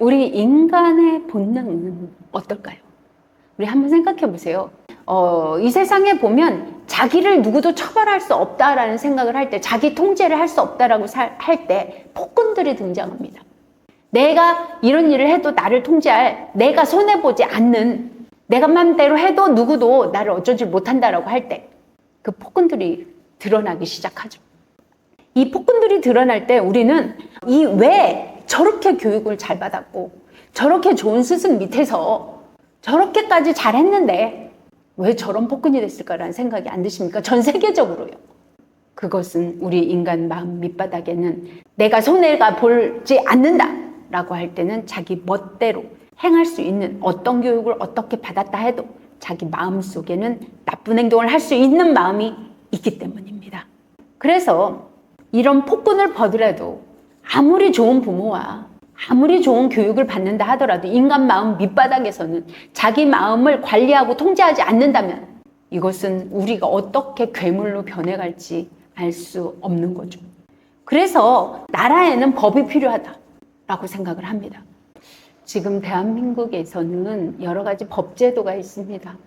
우리 인간의 본능은 어떨까요? 우리 한번 생각해 보세요. 이 세상에 보면 자기를 누구도 처벌할 수 없다라는 생각을 할 때, 자기 통제를 할 수 없다라고 할 때 폭군들이 등장합니다. 내가 이런 일을 해도 나를 통제할, 내가 손해보지 않는, 내가 마음대로 해도 누구도 나를 어쩌지 못한다라고 할 때 그 폭군들이 드러나기 시작하죠. 이 폭군들이 드러날 때 우리는 왜 저렇게 교육을 잘 받았고 저렇게 좋은 스승 밑에서 저렇게까지 잘했는데 왜 저런 폭군이 됐을까라는 생각이 안 드십니까? 전 세계적으로요. 그것은 우리 인간 마음 밑바닥에는 내가 손해가 보지 않는다 라고 할 때는 자기 멋대로 행할 수 있는, 어떤 교육을 어떻게 받았다 해도 자기 마음 속에는 나쁜 행동을 할 수 있는 마음이 있기 때문입니다. 그래서 이런 폭군을 보더라도 아무리 좋은 부모와 아무리 좋은 교육을 받는다 하더라도 인간 마음 밑바닥에서는 자기 마음을 관리하고 통제하지 않는다면 이것은 우리가 어떻게 괴물로 변해갈지 알 수 없는 거죠. 그래서 나라에는 법이 필요하다라고 생각을 합니다. 지금 대한민국에서는 여러 가지 법제도가 있습니다.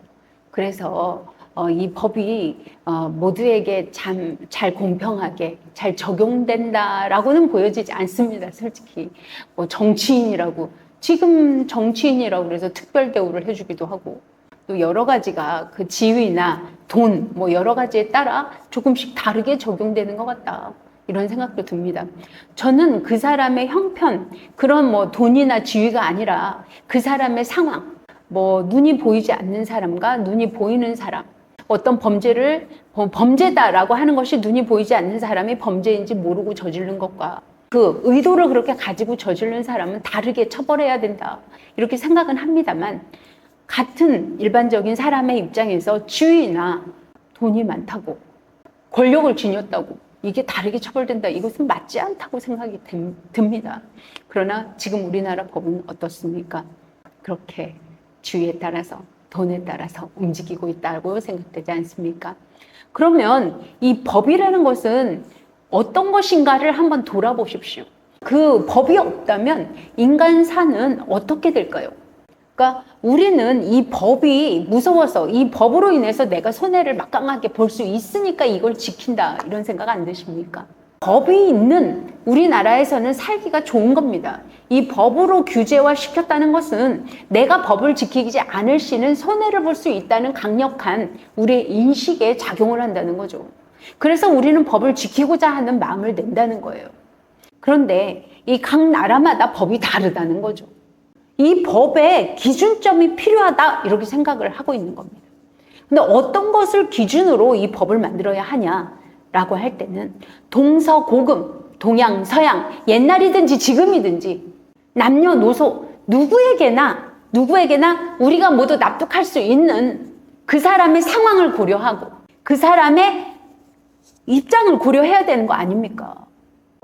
그래서 이 법이 모두에게 잘 공평하게 잘 적용된다라고는 보여지지 않습니다. 솔직히 뭐 정치인이라고, 지금 정치인이라고 그래서 특별 대우를 해주기도 하고, 또 여러 가지가 그 지위나 돈 뭐 여러 가지에 따라 조금씩 다르게 적용되는 것 같다, 이런 생각도 듭니다. 저는 그 사람의 형편, 그런 뭐 돈이나 지위가 아니라 그 사람의 상황, 뭐 눈이 보이지 않는 사람과 눈이 보이는 사람, 어떤 범죄를 범죄다라고 하는 것이 눈이 보이지 않는 사람이 범죄인지 모르고 저지른 것과 그 의도를 그렇게 가지고 저지른 사람은 다르게 처벌해야 된다, 이렇게 생각은 합니다만, 같은 일반적인 사람의 입장에서 지위나 돈이 많다고 권력을 지녔다고 이게 다르게 처벌된다, 이것은 맞지 않다고 생각이 듭니다. 그러나 지금 우리나라 법은 어떻습니까? 그렇게 지위에 따라서, 돈에 따라서 움직이고 있다고 생각되지 않습니까? 그러면 이 법이라는 것은 어떤 것인가를 한번 돌아보십시오. 그 법이 없다면 인간사는 어떻게 될까요? 그러니까 우리는 이 법이 무서워서, 이 법으로 인해서 내가 손해를 막강하게 볼 수 있으니까 이걸 지킨다, 이런 생각 안 드십니까? 법이 있는 우리나라에서는 살기가 좋은 겁니다. 이 법으로 규제화 시켰다는 것은 내가 법을 지키지 않을 시는 손해를 볼 수 있다는 강력한 우리의 인식에 작용을 한다는 거죠. 그래서 우리는 법을 지키고자 하는 마음을 낸다는 거예요. 그런데 이 각 나라마다 법이 다르다는 거죠. 이 법에 기준점이 필요하다, 이렇게 생각을 하고 있는 겁니다. 근데 어떤 것을 기준으로 이 법을 만들어야 하냐라고 할 때는 동서고금, 동양, 서양, 옛날이든지 지금이든지 남녀노소 누구에게나 우리가 모두 납득할 수 있는 그 사람의 상황을 고려하고 그 사람의 입장을 고려해야 되는 거 아닙니까?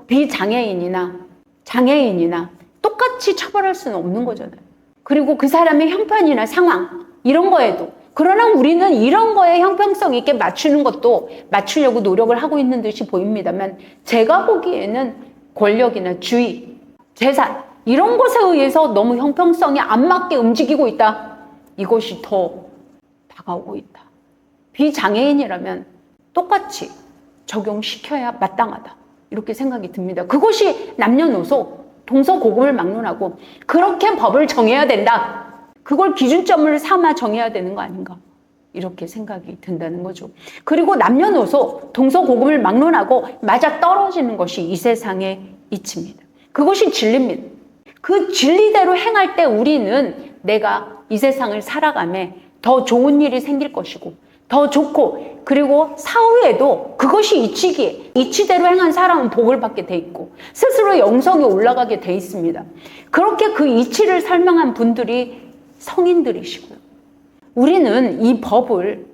비장애인이나 장애인이나 똑같이 처벌할 수는 없는 거잖아요. 그리고 그 사람의 형편이나 상황, 이런 거에도, 그러나 우리는 이런 거에 형평성 있게 맞추는 것도 맞추려고 노력을 하고 있는 듯이 보입니다만, 제가 보기에는 권력이나 지위, 재산, 이런 것에 의해서 너무 형평성이 안 맞게 움직이고 있다, 이것이 더 다가오고 있다. 비장애인이라면 똑같이 적용시켜야 마땅하다, 이렇게 생각이 듭니다. 그것이 남녀노소 동서고금을 막론하고 그렇게 법을 정해야 된다, 그걸 기준점을 삼아 정해야 되는 거 아닌가, 이렇게 생각이 든다는 거죠. 그리고 남녀노소 동서고금을 막론하고 맞아 떨어지는 것이 이 세상의 이치입니다. 그것이 진리입니다. 그 진리대로 행할 때 우리는 내가 이 세상을 살아가며 더 좋은 일이 생길 것이고 더 좋고, 그리고 사후에도 그것이 이치기에 이치대로 행한 사람은 복을 받게 돼 있고 스스로 영성이 올라가게 돼 있습니다. 그렇게 그 이치를 설명한 분들이 성인들이시고요. 우리는 이 법을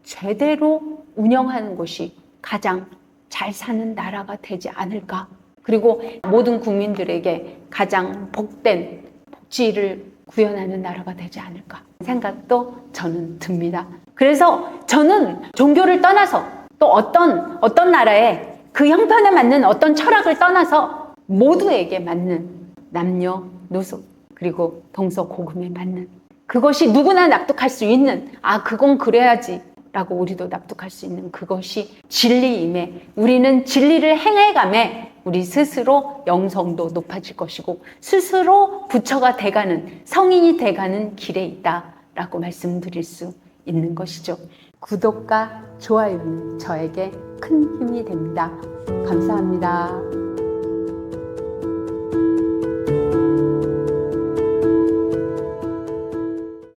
제대로 운영하는 것이 가장 잘 사는 나라가 되지 않을까, 그리고 모든 국민들에게 가장 복된 복지를 구현하는 나라가 되지 않을까 생각도 저는 듭니다. 그래서 저는 종교를 떠나서 또 어떤 나라에 그 형편에 맞는 어떤 철학을 떠나서 모두에게 맞는 남녀노소 그리고 동서고금에 맞는, 그것이 누구나 납득할 수 있는, 아 그건 그래야지 라고 우리도 납득할 수 있는 그것이 진리임에, 우리는 진리를 행해감에 우리 스스로 영성도 높아질 것이고 스스로 부처가 돼가는, 성인이 돼가는 길에 있다 라고 말씀드릴 수 있는 것이죠. 구독과 좋아요는 저에게 큰 힘이 됩니다. 감사합니다.